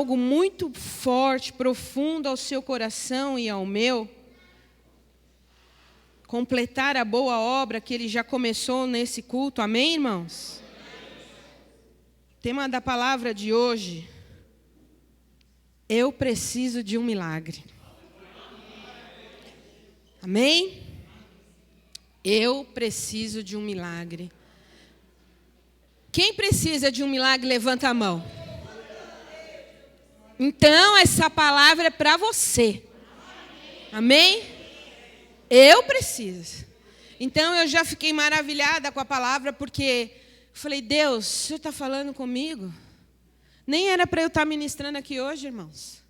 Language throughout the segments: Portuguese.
algo muito forte, profundo ao seu coração e ao meu, completar a boa obra que Ele já começou nesse culto. Amém, irmãos? Tema da palavra de hoje: eu preciso de um milagre. Amém? Eu preciso de um milagre. Quem precisa de um milagre, levanta a mão. Então, essa palavra é para você. Amém? Eu preciso. Então, eu já fiquei maravilhada com a palavra, porque falei, Deus, o Senhor está falando comigo? Nem era para eu estar ministrando aqui hoje, irmãos.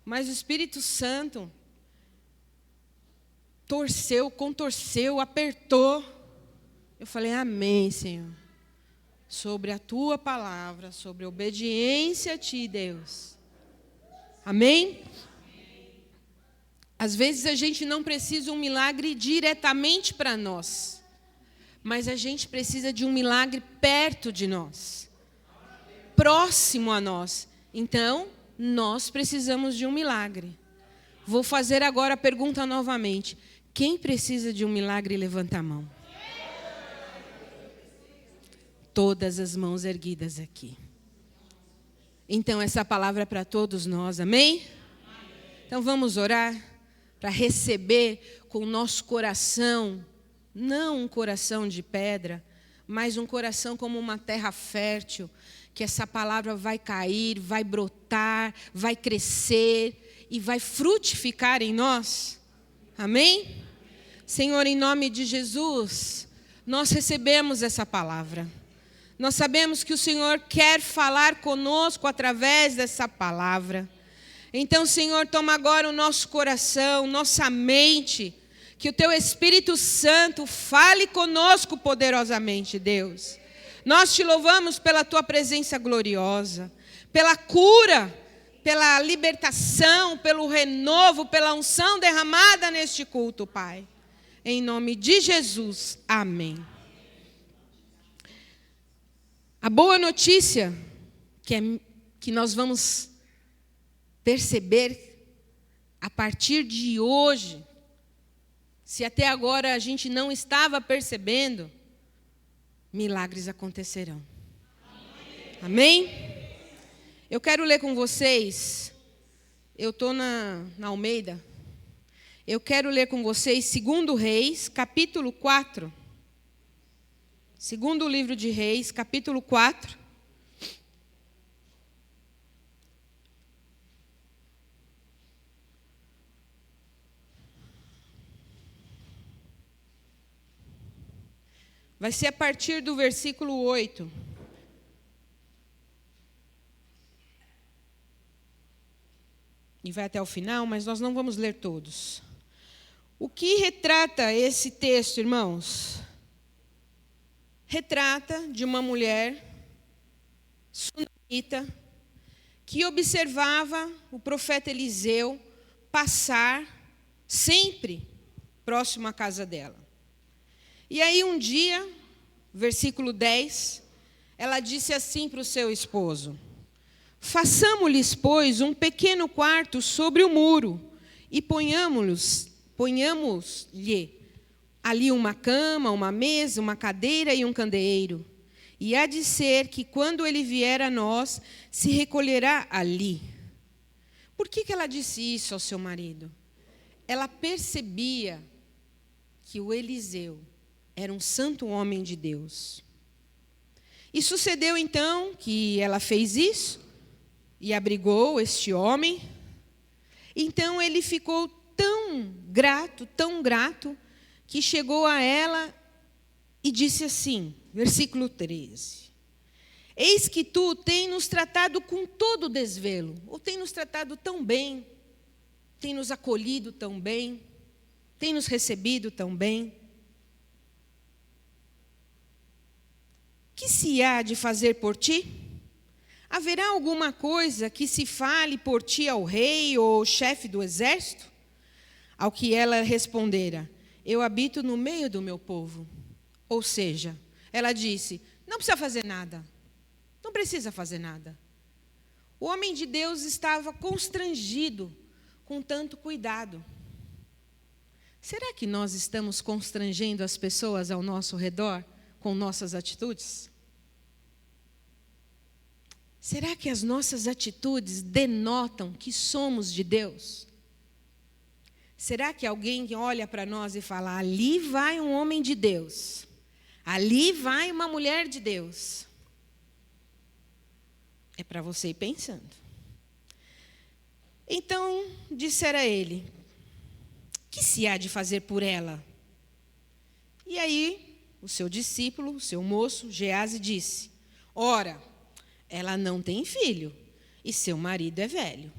Mas o Espírito Santo torceu, contorceu, apertou. Eu falei, amém, Senhor. Sobre a tua palavra, sobre a obediência a ti, Deus. Amém? Às vezes a gente não precisa de um milagre diretamente para nós, mas a gente precisa de um milagre perto de nós, próximo a nós. Então, nós precisamos de um milagre. Vou fazer agora a pergunta novamente. Quem precisa de um milagre, levanta a mão. Todas as mãos erguidas aqui. Então, essa palavra é para todos nós, amém? Então, vamos orar para receber com o nosso coração, não um coração de pedra, mas um coração como uma terra fértil, que essa palavra vai cair, vai brotar, vai crescer e vai frutificar em nós. Amém? Senhor, em nome de Jesus, nós recebemos essa palavra. Nós sabemos que o Senhor quer falar conosco através dessa palavra. Então, Senhor, toma agora o nosso coração, nossa mente, que o Teu Espírito Santo fale conosco poderosamente, Deus. Nós Te louvamos pela Tua presença gloriosa, pela cura, pela libertação, pelo renovo, pela unção derramada neste culto, Pai. Em nome de Jesus, amém. A boa notícia que nós vamos perceber a partir de hoje, se até agora a gente não estava percebendo, milagres acontecerão. Amém? Eu quero ler com vocês, eu estou na Almeida, eu quero ler com vocês 2 Reis, capítulo 4. Segundo livro de Reis, capítulo 4. Vai ser a partir do versículo 8. E vai até o final, mas nós não vamos ler todos. O que retrata esse texto, irmãos? Retrata de uma mulher sunamita que observava o profeta Eliseu passar sempre próximo à casa dela. E aí um dia, versículo 10, ela disse assim para o seu esposo: façamos-lhes, pois, um pequeno quarto sobre o muro e ponhamos-lhe ali uma cama, uma mesa, uma cadeira e um candeeiro. E há de ser que, quando ele vier a nós, se recolherá ali. Por que ela disse isso ao seu marido? Ela percebia que o Eliseu era um santo homem de Deus. E sucedeu então que ela fez isso e abrigou este homem. Então ele ficou tão grato, que chegou a ela e disse assim, versículo 13: eis que tu tens nos tratado com todo desvelo, ou tens nos tratado tão bem, tens nos acolhido tão bem, tens nos recebido tão bem. Que se há de fazer por ti? Haverá alguma coisa que se fale por ti ao rei ou ao chefe do exército? Ao que ela respondera: eu habito no meio do meu povo. Ou seja, ela disse: não precisa fazer nada. Não precisa fazer nada. O homem de Deus estava constrangido com tanto cuidado. Será que nós estamos constrangendo as pessoas ao nosso redor com nossas atitudes? Será que as nossas atitudes denotam que somos de Deus? Será que alguém olha para nós e fala, ali vai um homem de Deus, ali vai uma mulher de Deus? É para você ir pensando. Então, dissera ele, que se há de fazer por ela? E aí, o seu discípulo, o seu moço, Gease, disse, ora, ela não tem filho, e seu marido é velho.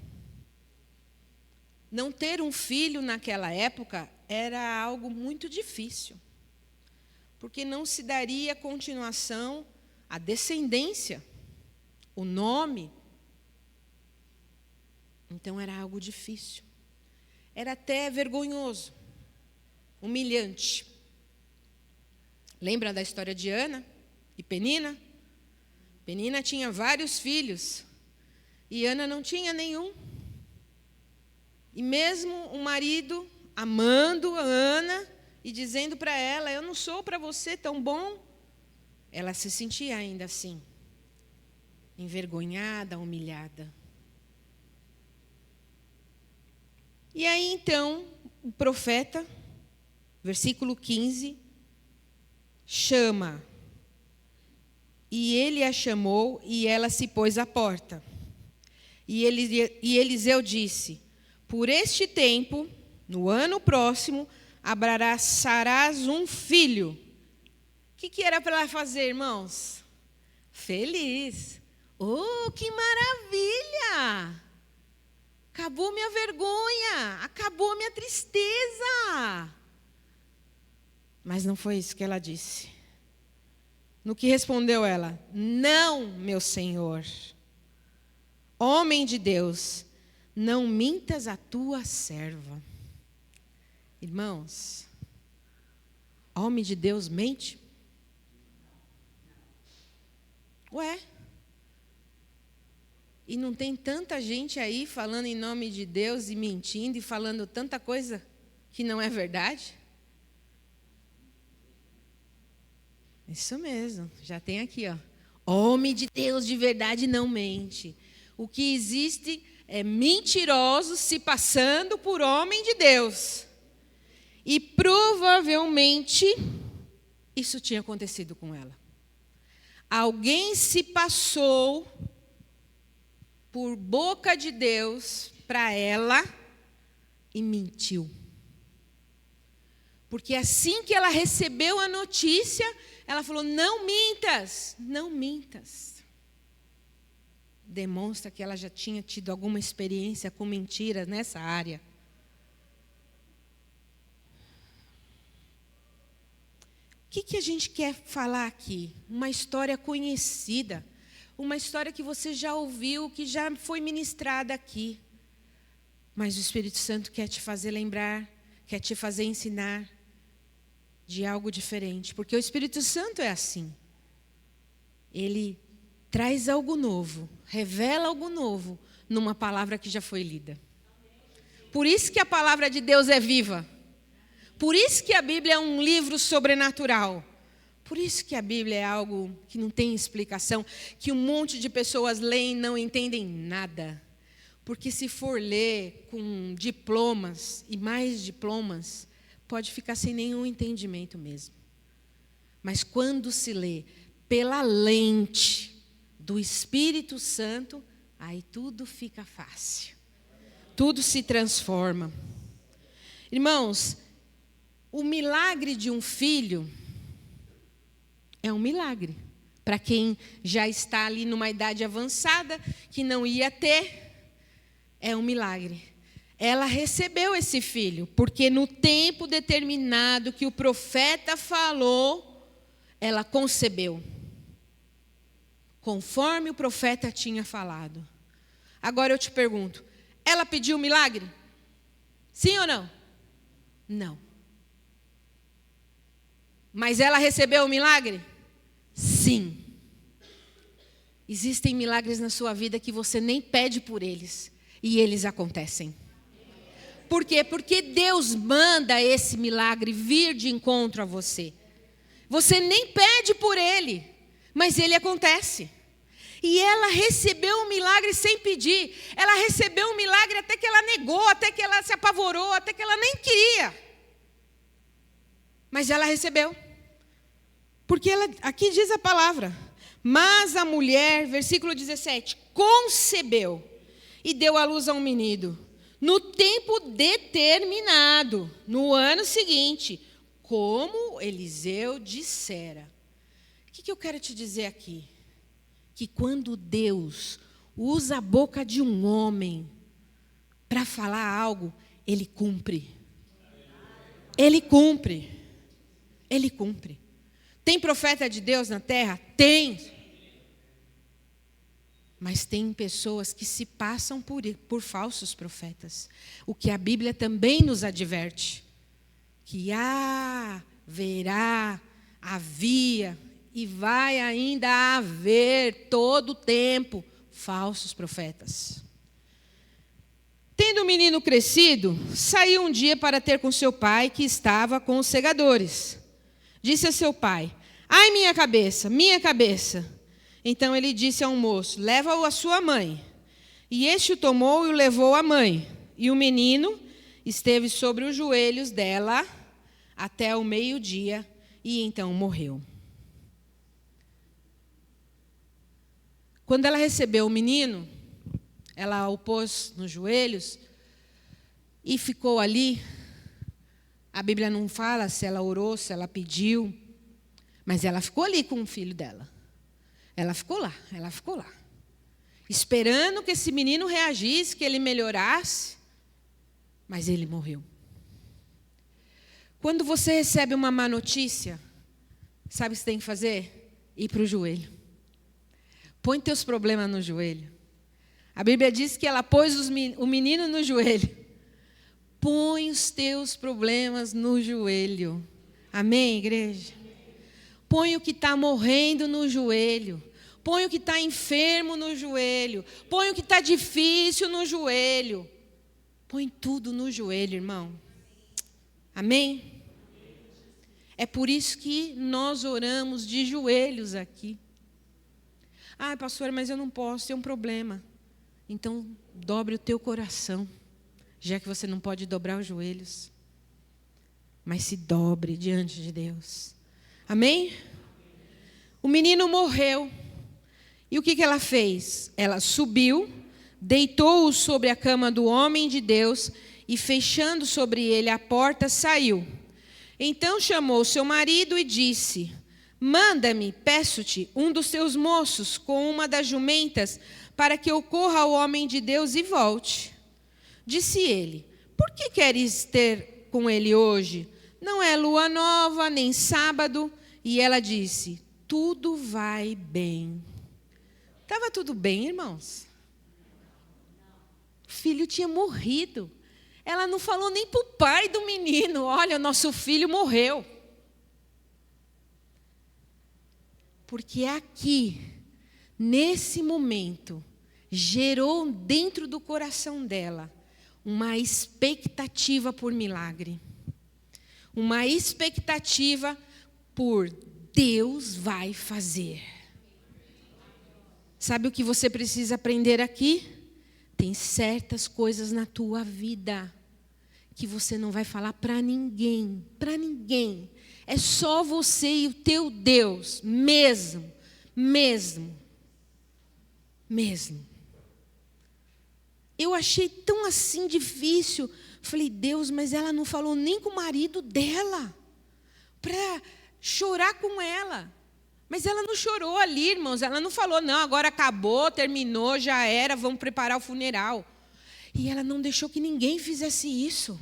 Não ter um filho naquela época era algo muito difícil, porque não se daria continuação à descendência, o nome. Então era algo difícil. Era até vergonhoso, humilhante. Lembra da história de Ana e Penina? Penina tinha vários filhos e Ana não tinha nenhum. E mesmo o marido amando a Ana e dizendo para ela, eu não sou para você tão bom, ela se sentia ainda assim, envergonhada, humilhada. E aí então, o profeta, versículo 15, chama. E ele a chamou e ela se pôs à porta. E Eliseu disse, por este tempo, no ano próximo, abraçarás um filho. O que era para ela fazer, irmãos? Feliz. Oh, que maravilha! Acabou minha vergonha, acabou minha tristeza. Mas não foi isso que ela disse. No que respondeu ela? Não, meu senhor. Homem de Deus, não mintas a tua serva. Irmãos, homem de Deus mente? Ué? E não tem tanta gente aí falando em nome de Deus e mentindo e falando tanta coisa que não é verdade? Isso mesmo, já tem aqui, ó. Homem de Deus de verdade não mente. O que existe é mentirosos se passando por homem de Deus. E provavelmente isso tinha acontecido com ela. Alguém se passou por boca de Deus para ela e mentiu. Porque assim que ela recebeu a notícia, ela falou, não mintas, não mintas. Demonstra que ela já tinha tido alguma experiência com mentiras nessa área. O que a gente quer falar aqui? Uma história conhecida. Uma história que você já ouviu, que já foi ministrada aqui. Mas o Espírito Santo quer te fazer lembrar, quer te fazer ensinar de algo diferente. Porque o Espírito Santo é assim. Ele traz algo novo, revela algo novo numa palavra que já foi lida. Por isso que a palavra de Deus é viva. Por isso que a Bíblia é um livro sobrenatural. Por isso que a Bíblia é algo que não tem explicação, que um monte de pessoas leem e não entendem nada. Porque se for ler com diplomas e mais diplomas, pode ficar sem nenhum entendimento mesmo. Mas quando se lê pela lente do Espírito Santo, aí tudo fica fácil. Tudo se transforma. Irmãos, o milagre de um filho é um milagre. Para quem já está ali numa idade avançada, que não ia ter, é um milagre. Ela recebeu esse filho, porque no tempo determinado que o profeta falou, ela concebeu. Conforme o profeta tinha falado. Agora eu te pergunto, ela pediu milagre? Sim ou não? Não. Mas ela recebeu o milagre? Sim. Existem milagres na sua vida que você nem pede por eles, e eles acontecem. Por quê? Porque Deus manda esse milagre vir de encontro a você. Você nem pede por ele, mas ele acontece. E ela recebeu um milagre sem pedir. Ela recebeu um milagre até que ela negou, até que ela se apavorou, até que ela nem queria. Mas ela recebeu. Porque aqui diz a palavra. Mas a mulher, versículo 17, concebeu e deu à luz a um menino. No tempo determinado, no ano seguinte, como Eliseu dissera. O que eu quero te dizer aqui? Que quando Deus usa a boca de um homem para falar algo, Ele cumpre. Ele cumpre. Ele cumpre. Tem profeta de Deus na terra? Tem. Mas tem pessoas que se passam por falsos profetas. O que a Bíblia também nos adverte. Que haverá, havia e vai ainda haver todo o tempo falsos profetas. Tendo o menino crescido, saiu um dia para ter com seu pai, que estava com os segadores. Disse a seu pai: ai, minha cabeça, minha cabeça. Então ele disse ao moço: leva-o à sua mãe. E este o tomou e o levou à mãe. E o menino esteve sobre os joelhos dela até o meio-dia, e então morreu. Quando ela recebeu o menino, ela o pôs nos joelhos e ficou ali. A Bíblia não fala se ela orou, se ela pediu, mas ela ficou ali com o filho dela. Ela ficou lá, esperando que esse menino reagisse, que ele melhorasse, mas ele morreu. Quando você recebe uma má notícia, sabe o que você tem que fazer? Ir para o joelho. Põe teus problemas no joelho. A Bíblia diz que ela pôs o menino no joelho. Põe os teus problemas no joelho. Amém, igreja? Põe o que está morrendo no joelho. Põe o que está enfermo no joelho. Põe o que está difícil no joelho. Põe tudo no joelho, irmão. Amém? É por isso que nós oramos de joelhos aqui. Ah, pastor, mas eu não posso, tem um problema. Então, dobre o teu coração, já que você não pode dobrar os joelhos. Mas se dobre diante de Deus. Amém? O menino morreu. E o que ela fez? Ela subiu, deitou-o sobre a cama do homem de Deus e, fechando sobre ele a porta, saiu. Então chamou seu marido e disse: manda-me, peço-te, um dos teus moços com uma das jumentas, para que eu corra ao homem de Deus e volte. Disse ele: por que queres ter com ele hoje? Não é lua nova, nem sábado. E ela disse: tudo vai bem. Estava tudo bem, irmãos? O filho tinha morrido. Ela não falou nem para o pai do menino: olha, nosso filho morreu. Porque aqui, nesse momento, gerou dentro do coração dela uma expectativa por milagre. Uma expectativa por Deus vai fazer. Sabe o que você precisa aprender aqui? Tem certas coisas na tua vida que você não vai falar para ninguém, para ninguém. É só você e o teu Deus, mesmo. Eu achei tão assim difícil. Falei: Deus, mas ela não falou nem com o marido dela, para chorar com ela. Mas ela não chorou ali, irmãos. Ela não falou: não, agora acabou, terminou, já era, vamos preparar o funeral. E ela não deixou que ninguém fizesse isso.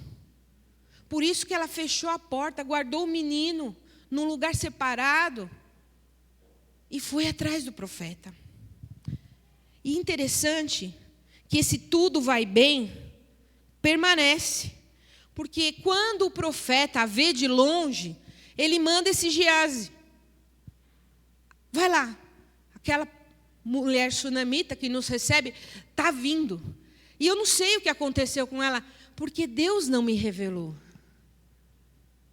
Por isso que ela fechou a porta, guardou o menino num lugar separado e foi atrás do profeta. E interessante que esse tudo vai bem permanece. Porque quando o profeta a vê de longe, ele manda esse Geazi: vai lá, mulher sunamita que nos recebe, está vindo. E eu não sei o que aconteceu com ela, porque Deus não me revelou.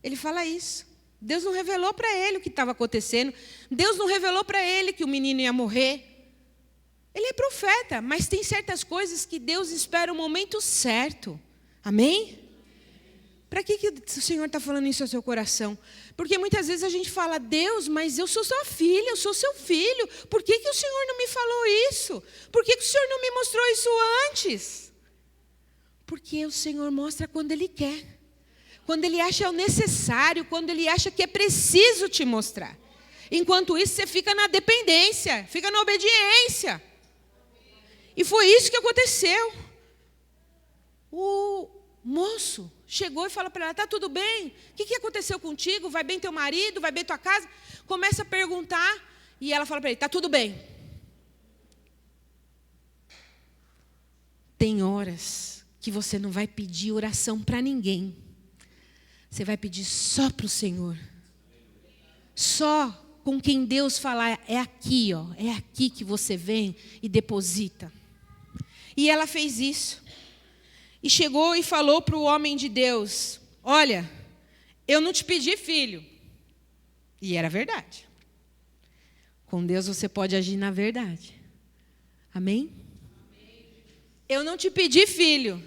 Ele fala isso. Deus não revelou para ele o que estava acontecendo. Deus não revelou para ele que o menino ia morrer. Ele é profeta, mas tem certas coisas que Deus espera o momento certo. Amém? Para que o Senhor está falando isso ao seu coração? Porque muitas vezes a gente fala, Deus, mas eu sou sua filha, eu sou seu filho. Por que o Senhor não me falou isso? Por que o Senhor não me mostrou isso antes? Porque o Senhor mostra quando Ele quer. Quando Ele acha o necessário, quando Ele acha que é preciso te mostrar. Enquanto isso, você fica na dependência, fica na obediência. E foi isso que aconteceu. O moço chegou e falou para ela, está tudo bem? O que aconteceu contigo? Vai bem teu marido? Vai bem tua casa? Começa a perguntar e ela fala para ele, está tudo bem. Tem horas que você não vai pedir oração para ninguém. Você vai pedir só para o Senhor. Só com quem Deus falar, é aqui, ó, é aqui que você vem e deposita. E ela fez isso. E chegou e falou para o homem de Deus, olha, eu não te pedi filho. E era verdade. Com Deus você pode agir na verdade. Amém? Eu não te pedi filho.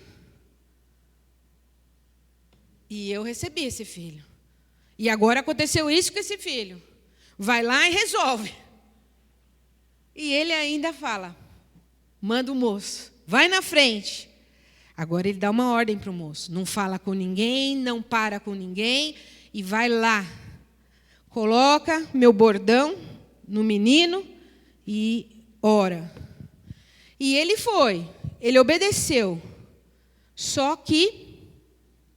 E eu recebi esse filho. E agora aconteceu isso com esse filho. Vai lá e resolve. E ele ainda fala, manda o moço, vai na frente. Agora ele dá uma ordem para o moço. Não fala com ninguém, não para com ninguém. E vai lá. Coloca meu bordão no menino e ora. E ele foi. Ele obedeceu. Só que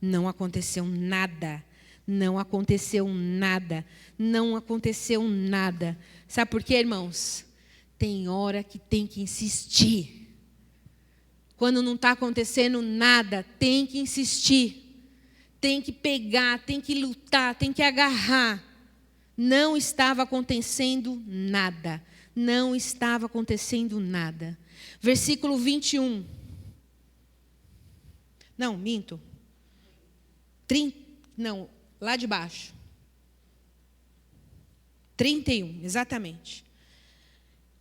não aconteceu nada. Não aconteceu nada. Não aconteceu nada. Sabe por quê, irmãos? Tem hora que tem que insistir. Quando não está acontecendo nada, tem que insistir. Tem que pegar, tem que lutar, tem que agarrar. Não estava acontecendo nada. Não estava acontecendo nada. Versículo 21. Não, minto. Não, lá de baixo. 31, exatamente.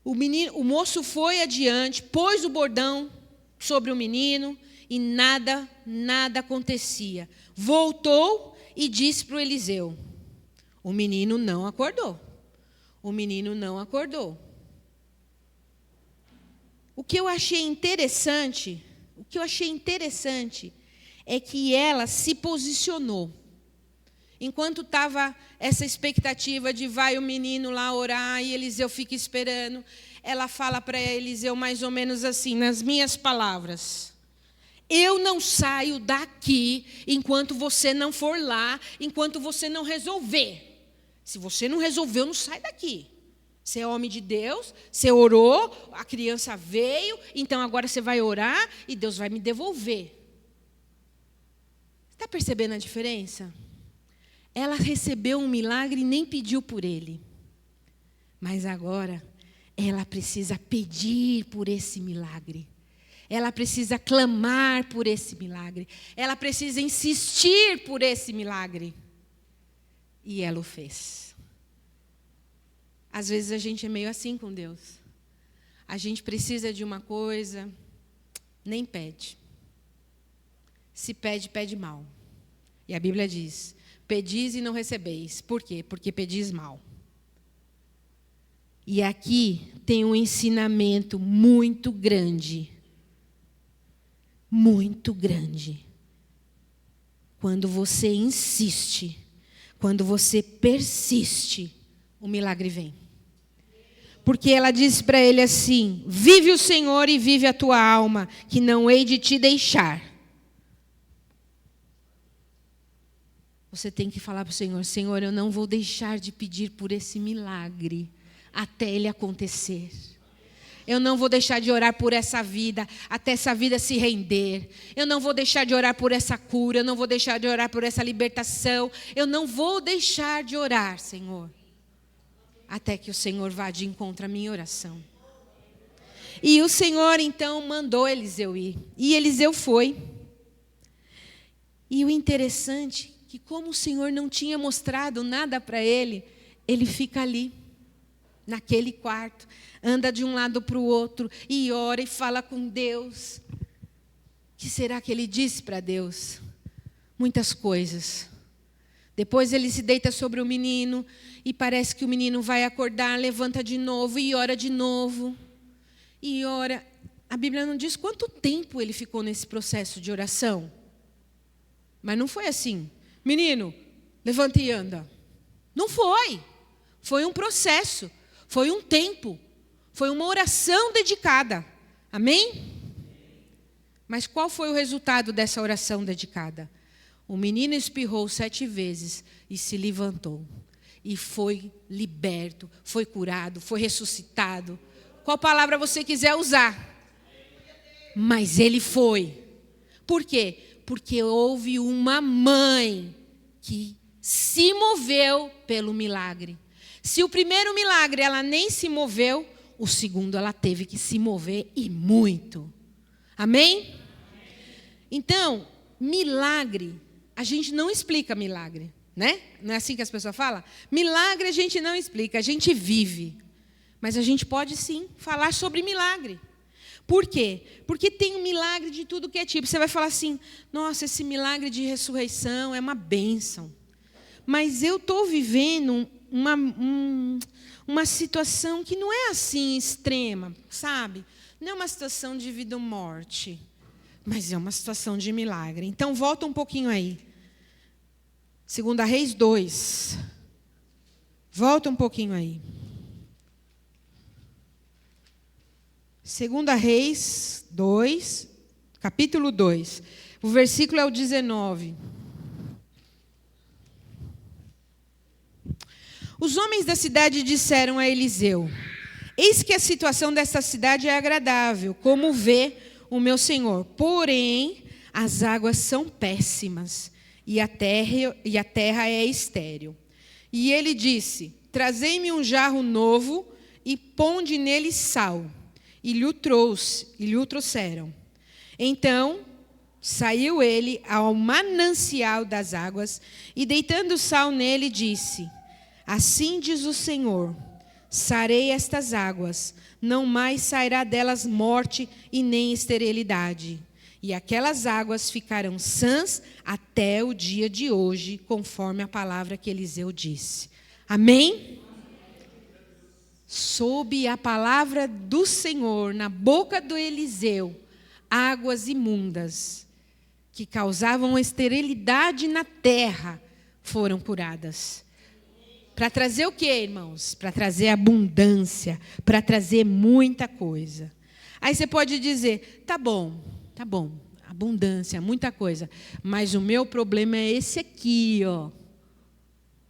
O moço foi adiante, pôs o bordão sobre o menino e nada acontecia. Voltou e disse para o Eliseu. O menino não acordou. O menino não acordou. O que eu achei interessante é que ela se posicionou. Enquanto estava essa expectativa de vai o menino lá orar e Eliseu fica esperando, ela fala para Eliseu mais ou menos assim, nas minhas palavras. Eu não saio daqui enquanto você não for lá, enquanto você não resolver. Se você não resolveu, não sai daqui. Você é homem de Deus, você orou, a criança veio, então agora você vai orar e Deus vai me devolver. Está percebendo a diferença? Ela recebeu um milagre e nem pediu por ele. Mas agora, ela precisa pedir por esse milagre. Ela precisa clamar por esse milagre. Ela precisa insistir por esse milagre. E ela o fez. Às vezes a gente é meio assim com Deus. A gente precisa de uma coisa, nem pede. Se pede, pede mal. E a Bíblia diz, pedis e não recebeis. Por quê? Porque pedis mal. E aqui tem um ensinamento muito grande. Muito grande. Quando você insiste, quando você persiste, o milagre vem. Porque ela disse para ele assim, vive o Senhor e vive a tua alma, que não hei de te deixar. Você tem que falar para o Senhor, Senhor, eu não vou deixar de pedir por esse milagre, até ele acontecer. Eu não vou deixar de orar por essa vida, até essa vida se render. Eu não vou deixar de orar por essa cura, eu não vou deixar de orar por essa libertação. Eu não vou deixar de orar, Senhor, até que o Senhor vá de encontro à minha oração. E o Senhor, então, mandou Eliseu ir. E Eliseu foi. E o interessante é que, como o Senhor não tinha mostrado nada para ele, ele fica ali, naquele quarto, anda de um lado para o outro, e ora e fala com Deus. O que será que ele disse para Deus? Muitas coisas. Depois ele se deita sobre o menino, e parece que o menino vai acordar, levanta de novo, e ora de novo. E ora. A Bíblia não diz quanto tempo ele ficou nesse processo de oração. Mas não foi assim. Menino, levanta e anda. Não foi. Foi um processo. Foi um tempo. Foi uma oração dedicada. Amém? Mas qual foi o resultado dessa oração dedicada? O menino espirrou 7 vezes e se levantou. E foi liberto, foi curado, foi ressuscitado. Qual palavra você quiser usar. Mas ele foi. Por quê? Porque houve uma mãe que se moveu pelo milagre. Se o primeiro milagre ela nem se moveu, o segundo ela teve que se mover e muito. Amém? Então, milagre, a gente não explica milagre, né? Não é assim que as pessoas falam? Milagre a gente não explica, a gente vive. Mas a gente pode sim falar sobre milagre. Por quê? Porque tem um milagre de tudo que é tipo. Você vai falar assim, nossa, esse milagre de ressurreição é uma bênção. Mas eu estou vivendo uma situação que não é assim extrema, sabe? Não é uma situação de vida ou morte, mas é uma situação de milagre. Então, volta um pouquinho aí. 2 Reis 2. Volta um pouquinho aí. 2 Reis 2, capítulo 2. O versículo é o 19. Os homens da cidade disseram a Eliseu: eis que a situação desta cidade é agradável, como vê o meu senhor. Porém, as águas são péssimas e a terra é estéril. E ele disse: trazei-me um jarro novo e ponde nele sal. E lhe o trouxeram. Então, saiu ele ao manancial das águas, e deitando sal nele, disse: assim diz o Senhor, sarei estas águas, não mais sairá delas morte e nem esterilidade. E aquelas águas ficarão sãs até o dia de hoje, conforme a palavra que Eliseu disse. Amém? Sob a palavra do Senhor, na boca do Eliseu, águas imundas, que causavam esterilidade na terra, foram curadas. Para trazer o quê, irmãos? Para trazer abundância, para trazer muita coisa. Aí você pode dizer, tá bom, abundância, muita coisa, mas o meu problema é esse aqui, ó.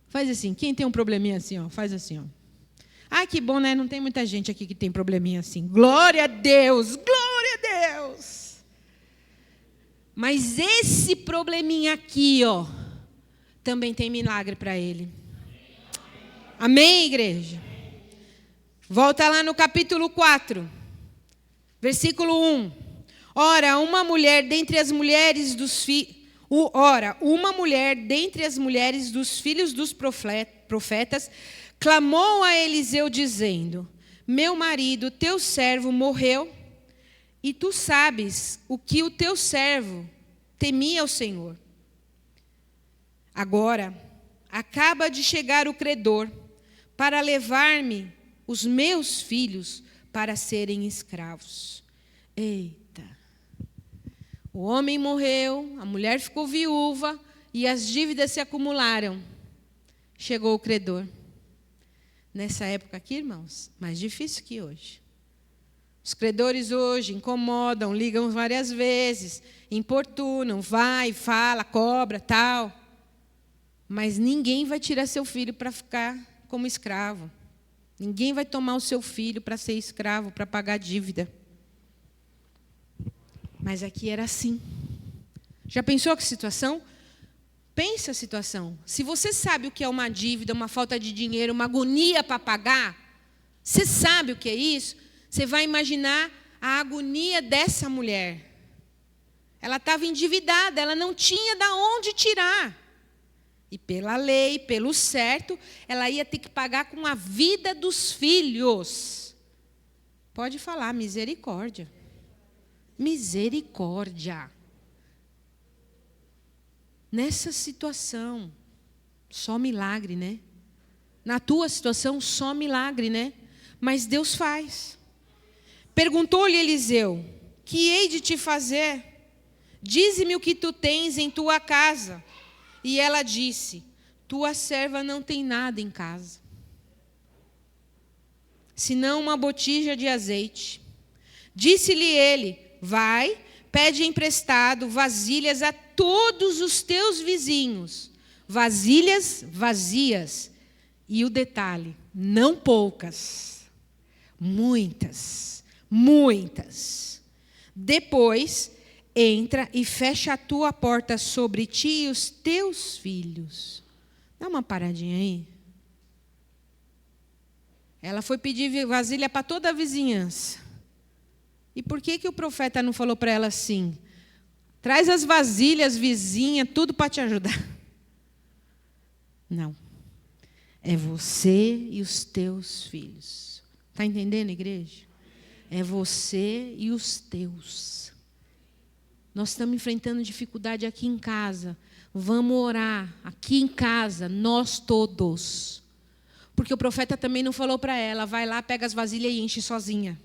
Faz assim, quem tem um probleminha assim, ó, faz assim, ó. Ah, que bom, né? Não tem muita gente aqui que tem probleminha assim. Glória a Deus, glória a Deus. Mas esse probleminha aqui, ó, também tem milagre para ele. Amém, igreja? Volta lá no capítulo 4, versículo 1. Ora, uma mulher dentre as mulheres dos filhos dos profetas clamou a Eliseu dizendo: meu marido, teu servo, morreu, e tu sabes o que o teu servo temia ao Senhor. Agora, acaba de chegar o credor para levar-me os meus filhos para serem escravos. Eita! O homem morreu, a mulher ficou viúva e as dívidas se acumularam. Chegou o credor. Nessa época aqui, irmãos, mais difícil que hoje. Os credores hoje incomodam, ligam várias vezes, importunam, vai, fala, cobra, tal. Mas ninguém vai tirar seu filho para ficar como escravo. Ninguém vai tomar o seu filho para ser escravo, para pagar dívida. Mas aqui era assim. Já pensou que situação? Pense a situação. Se você sabe o que é uma dívida, uma falta de dinheiro, uma agonia para pagar, você sabe o que é isso? Você vai imaginar a agonia dessa mulher. Ela estava endividada, ela não tinha de onde tirar. E pela lei, pelo certo, ela ia ter que pagar com a vida dos filhos. Pode falar, misericórdia. Misericórdia. Nessa situação, só milagre, né? Na tua situação, só milagre, né? Mas Deus faz. Perguntou-lhe Eliseu: que hei de te fazer? Dize-me o que tu tens em tua casa. E ela disse: tua serva não tem nada em casa, senão uma botija de azeite. Disse-lhe ele: vai, pede emprestado vasilhas a todos os teus vizinhos, vasilhas vazias. E o detalhe, não poucas, muitas, muitas. Depois, entra e fecha a tua porta sobre ti e os teus filhos. Dá uma paradinha aí. Ela foi pedir vasilha para toda a vizinhança. E por que o profeta não falou para ela assim: traz as vasilhas, vizinha, tudo para te ajudar? Não. É você e os teus filhos. Está entendendo, igreja? É você e os teus. Nós estamos enfrentando dificuldade aqui em casa. Vamos orar aqui em casa, nós todos. Porque o profeta também não falou para ela: vai lá, pega as vasilhas e enche sozinha.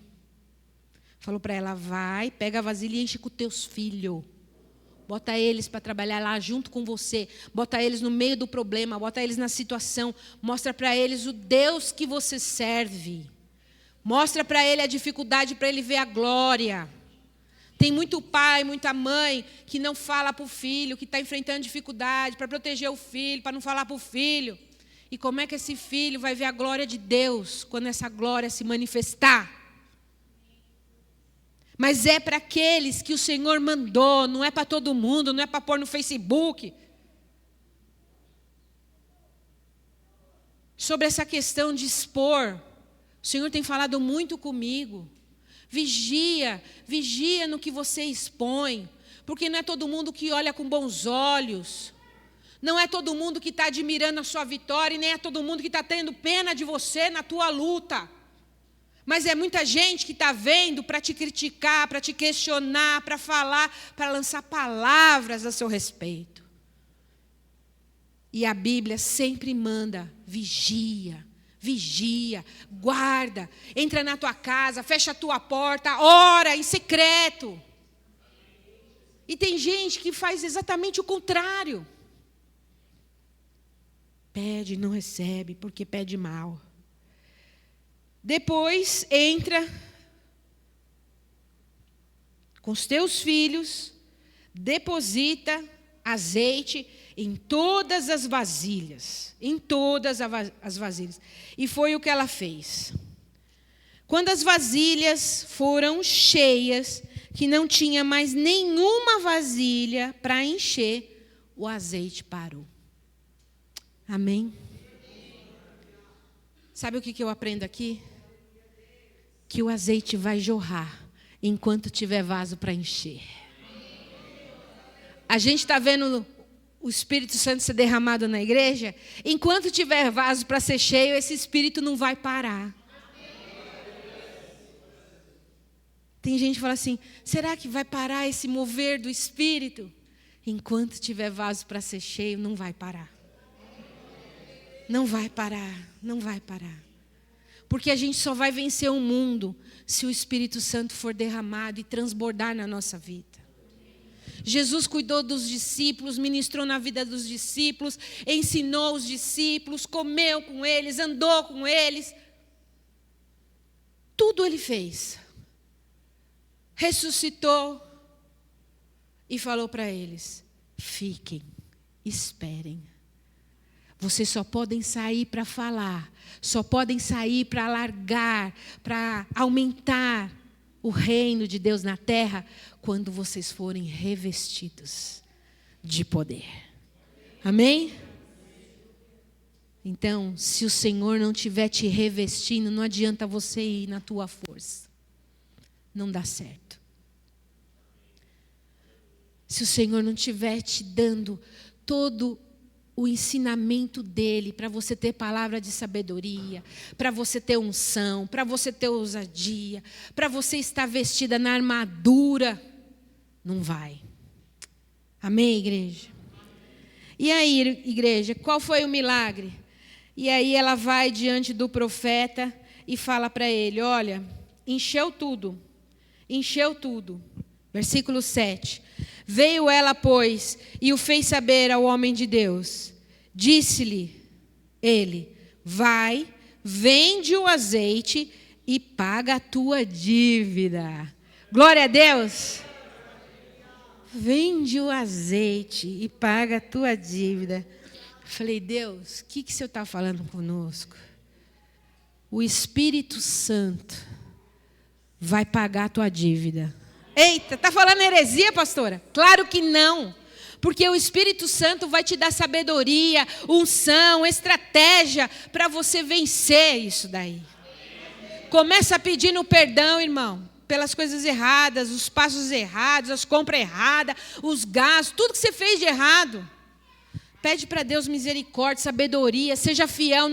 Falou para ela: vai, pega a vasilha e enche com teus filhos. Bota eles para trabalhar lá junto com você. Bota eles no meio do problema. Bota eles na situação. Mostra para eles o Deus que você serve. Mostra para ele a dificuldade, para ele ver a glória. Tem muito pai, muita mãe que não fala para o filho, que está enfrentando dificuldade, para proteger o filho, para não falar para o filho. E como é que esse filho vai ver a glória de Deus quando essa glória se manifestar? Mas é para aqueles que o Senhor mandou, não é para todo mundo, não é para pôr no Facebook. Sobre essa questão de expor, o Senhor tem falado muito comigo. Vigia no que você expõe, porque não é todo mundo que olha com bons olhos. Não é todo mundo que está admirando a sua vitória, e nem é todo mundo que está tendo pena de você na tua luta. Mas é muita gente que está vendo para te criticar, para te questionar, para falar, para lançar palavras a seu respeito. E a Bíblia sempre manda: vigia, guarda, entra na tua casa, fecha a tua porta, ora em secreto. E tem gente que faz exatamente o contrário. Pede e não recebe, porque pede mal. Depois entra com os teus filhos, deposita azeite em todas as vasilhas. Em todas as vasilhas. E foi o que ela fez. Quando as vasilhas foram cheias, que não tinha mais nenhuma vasilha para encher, o azeite parou. Amém? Sabe o que eu aprendo aqui? Que o azeite vai jorrar enquanto tiver vaso para encher. A gente está vendo o Espírito Santo ser derramado na igreja. Enquanto tiver vaso para ser cheio, esse Espírito não vai parar. Tem gente que fala assim: será que vai parar esse mover do Espírito? Enquanto tiver vaso para ser cheio, não vai parar. Não vai parar, não vai parar. Porque a gente só vai vencer o mundo se o Espírito Santo for derramado e transbordar na nossa vida. Jesus cuidou dos discípulos, ministrou na vida dos discípulos, ensinou os discípulos, comeu com eles, andou com eles. Tudo ele fez. Ressuscitou e falou para eles: fiquem, esperem. Vocês só podem sair para falar, só podem sair para alargar, para aumentar o reino de Deus na terra, quando vocês forem revestidos de poder. Amém? Então, se o Senhor não estiver te revestindo, não adianta você ir na tua força. não dá certo. Se o Senhor não estiver te dando todo o ensinamento dele, para você ter palavra de sabedoria, para você ter unção, para você ter ousadia, para você estar vestida na armadura, não vai. Amém, igreja? E aí, igreja, qual foi o milagre? E aí ela vai diante do profeta e fala para ele, olha, encheu tudo. Versículo 7. Veio ela, pois, e o fez saber ao homem de Deus. Disse-lhe ele, vai, vende o azeite e paga a tua dívida. Glória a Deus. Vende o azeite e paga a tua dívida. Falei, Deus, o que o Senhor está falando conosco? O Espírito Santo vai pagar a tua dívida. Eita, está falando heresia, pastora? Claro que não. Porque o Espírito Santo vai te dar sabedoria, unção, estratégia para você vencer isso daí. Começa pedindo perdão, irmão, pelas coisas erradas, os passos errados, as compras erradas, os gastos, tudo que você fez de errado. Pede para Deus misericórdia, sabedoria, seja fiel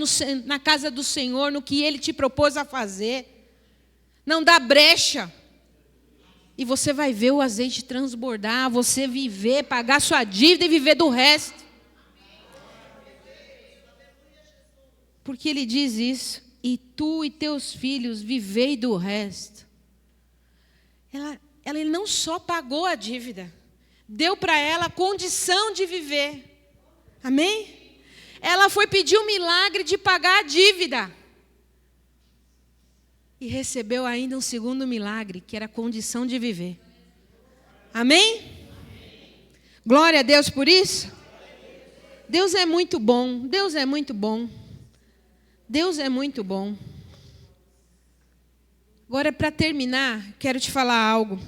na casa do Senhor, no que Ele te propôs a fazer. Não dá brecha. E você vai ver o azeite transbordar, você viver, pagar sua dívida e viver do resto. Porque Ele diz isso, e tu e teus filhos vivei do resto. Ele não só pagou a dívida, deu para ela a condição de viver. Amém? Ela foi pedir um milagre de pagar a dívida. E recebeu ainda um segundo milagre, que era a condição de viver. Amém? Glória a Deus por isso. Deus é muito bom, Deus é muito bom. Deus é muito bom. Agora, para terminar, quero te falar algo.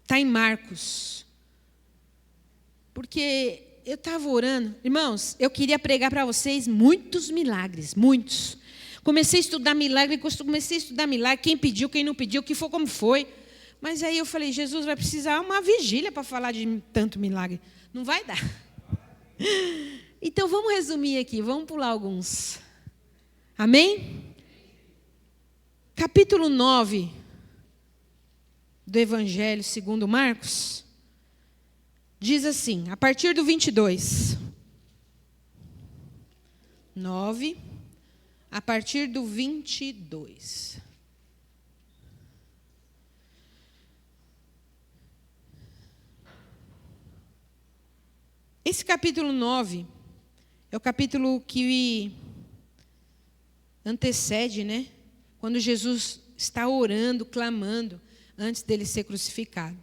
Está em Marcos. Porque eu estava orando. Irmãos, eu queria pregar para vocês muitos milagres, muitos. Comecei a estudar milagre, quem pediu, quem não pediu, que for como foi. Mas aí eu falei, Jesus, vai precisar uma vigília para falar de tanto milagre. Não vai dar. Então vamos resumir aqui, vamos pular alguns. Amém? Capítulo 9 do Evangelho segundo Marcos, diz assim, a partir do 22. 9, a partir do 22. Esse capítulo 9 é o capítulo que antecede, né? Quando Jesus está orando, clamando, antes dele ser crucificado.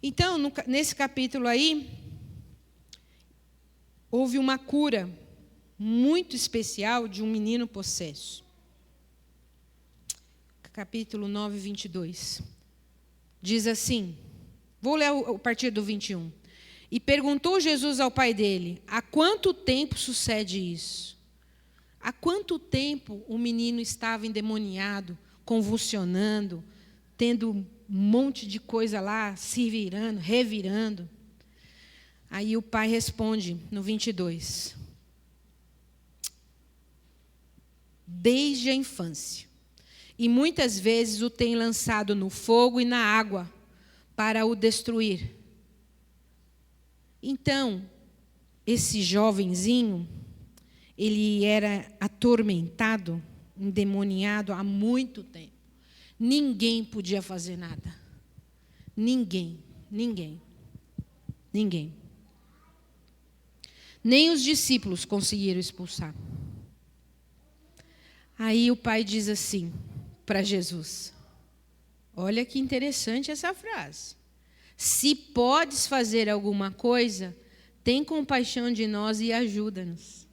Então, nesse capítulo aí, houve uma cura muito especial de um menino possesso. Capítulo 9, 22. Diz assim, vou ler a partir do 21. E perguntou Jesus ao pai dele, há quanto tempo sucede isso? Há quanto tempo o menino estava endemoniado, convulsionando, tendo um monte de coisa lá, se virando, revirando? Aí o pai responde no 22. Desde a infância. E muitas vezes o tem lançado no fogo e na água para o destruir. Então, esse jovenzinho, ele era atormentado, endemoniado há muito tempo. Ninguém podia fazer nada. Ninguém. Nem os discípulos conseguiram expulsar. Aí o pai diz assim para Jesus. Olha que interessante essa frase. Se podes fazer alguma coisa, tem compaixão de nós e ajuda-nos.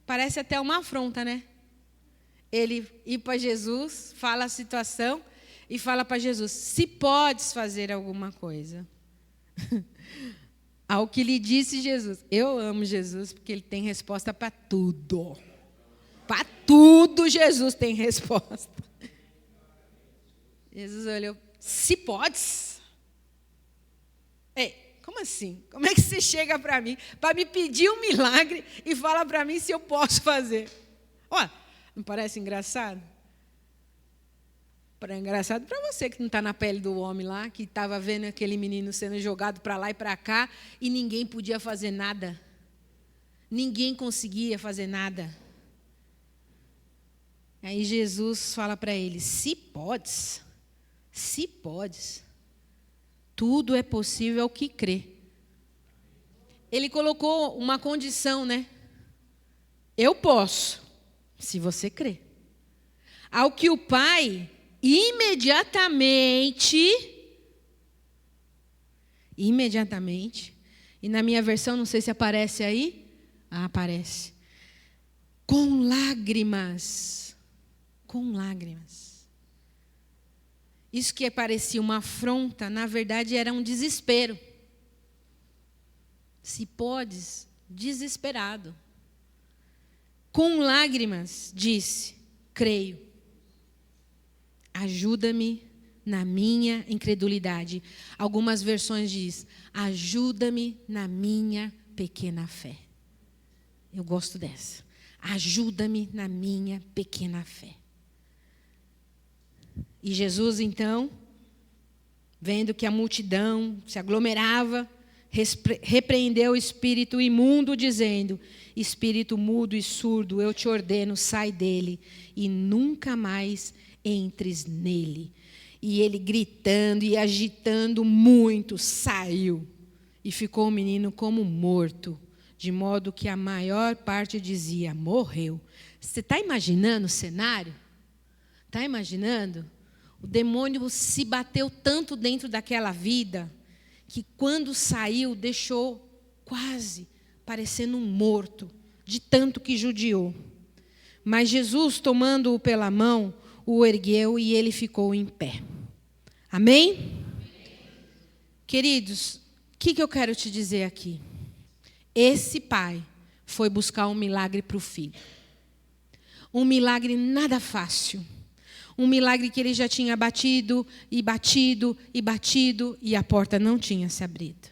Parece até uma afronta, né? Ele ir para Jesus, fala a situação e fala para Jesus, se podes fazer alguma coisa. Ao que lhe disse Jesus. Eu amo Jesus porque ele tem resposta para tudo. Para tudo Jesus tem resposta. Jesus olhou, se podes? Como assim? Como é que você chega para mim, para me pedir um milagre e fala para mim se eu posso fazer? Não parece engraçado? É engraçado para você que não está na pele do homem lá, que estava vendo aquele menino sendo jogado para lá e para cá e ninguém podia fazer nada. Ninguém conseguia fazer nada. Aí Jesus fala para ele, se podes, tudo é possível ao que crê. Ele colocou uma condição, né? Eu posso, se você crê. Ao que o Pai, imediatamente, e na minha versão, não sei se aparece aí, aparece, com lágrimas. Isso que parecia uma afronta, na verdade era um desespero. Se podes, desesperado. Com lágrimas, disse, creio. Ajuda-me na minha incredulidade. Algumas versões diz, ajuda-me na minha pequena fé. Eu gosto dessa. Ajuda-me na minha pequena fé. E Jesus, então, vendo que a multidão se aglomerava, repreendeu o espírito imundo, dizendo, espírito mudo e surdo, eu te ordeno, sai dele, e nunca mais entres nele. E ele, gritando e agitando muito, saiu, e ficou o menino como morto, de modo que a maior parte dizia, morreu. Você está imaginando o cenário? Está imaginando? O demônio se bateu tanto dentro daquela vida, que quando saiu, deixou quase parecendo um morto, de tanto que judiou. Mas Jesus, tomando-o pela mão, o ergueu e ele ficou em pé. Amém? Queridos, o que eu quero te dizer aqui? Esse pai foi buscar um milagre para o filho. Um milagre nada fácil. Um milagre que ele já tinha batido, e a porta não tinha se abrido.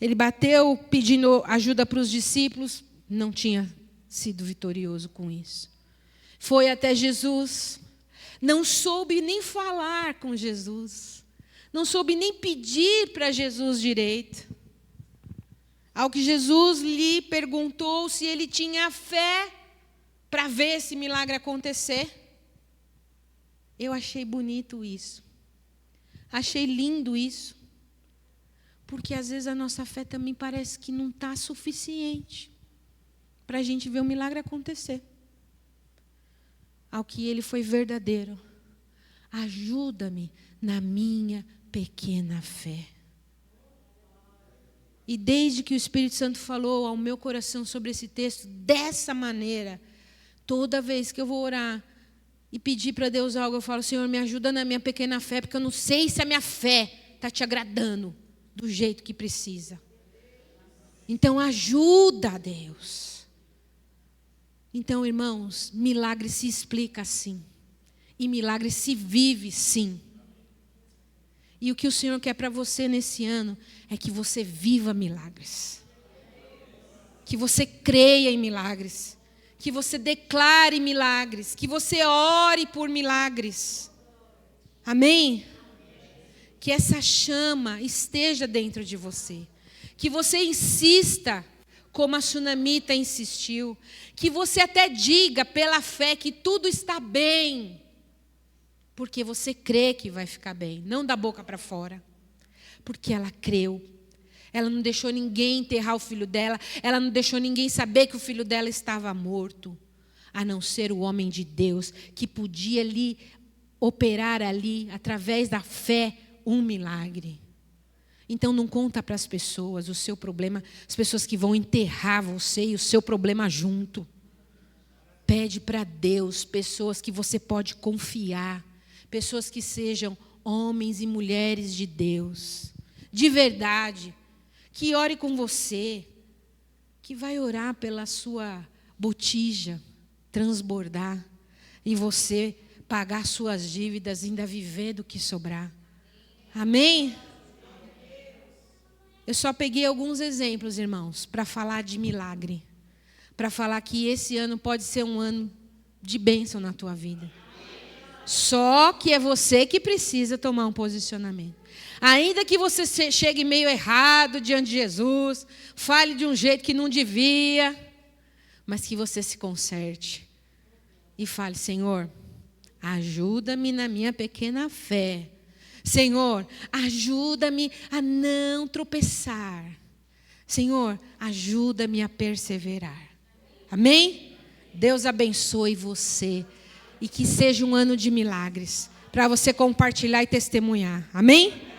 Ele bateu pedindo ajuda para os discípulos, não tinha sido vitorioso com isso. Foi até Jesus, não soube nem falar com Jesus, não soube nem pedir para Jesus direito. Ao que Jesus lhe perguntou se ele tinha fé para ver esse milagre acontecer. Eu achei bonito isso. Achei lindo isso. Porque às vezes a nossa fé também parece que não está suficiente para a gente ver o milagre acontecer. Ao que ele foi verdadeiro. Ajuda-me na minha pequena fé. E desde que o Espírito Santo falou ao meu coração sobre esse texto, dessa maneira, toda vez que eu vou orar e pedir para Deus algo, eu falo, Senhor, me ajuda na minha pequena fé, porque eu não sei se a minha fé está te agradando do jeito que precisa. Então, ajuda, Deus. Então, irmãos, milagre se explica assim. E milagre se vive sim. E o que o Senhor quer para você nesse ano é que você viva milagres. Que você creia em milagres. Que você declare milagres. Que você ore por milagres. Amém? Que essa chama esteja dentro de você. Que você insista, como a sunamita insistiu. Que você até diga pela fé que tudo está bem. Porque você crê que vai ficar bem, não da boca para fora. Porque ela creu. Ela não deixou ninguém enterrar o filho dela. Ela não deixou ninguém saber que o filho dela estava morto. A não ser o homem de Deus, que podia ali operar ali, através da fé, um milagre. Então não conta para as pessoas o seu problema, as pessoas que vão enterrar você e o seu problema junto. Pede para Deus pessoas que você pode confiar. Pessoas que sejam homens e mulheres de Deus, de verdade, que ore com você, que vai orar pela sua botija transbordar, e você pagar suas dívidas, ainda viver do que sobrar. Amém? Eu só peguei alguns exemplos, irmãos, para falar de milagre. Para falar que esse ano pode ser um ano de bênção na tua vida. Só que é você que precisa tomar um posicionamento. Ainda que você chegue meio errado diante de Jesus, fale de um jeito que não devia, mas que você se conserte e fale: Senhor, ajuda-me na minha pequena fé. Senhor, ajuda-me a não tropeçar. Senhor, ajuda-me a perseverar. Amém? Deus abençoe você e que seja um ano de milagres para você compartilhar e testemunhar. Amém?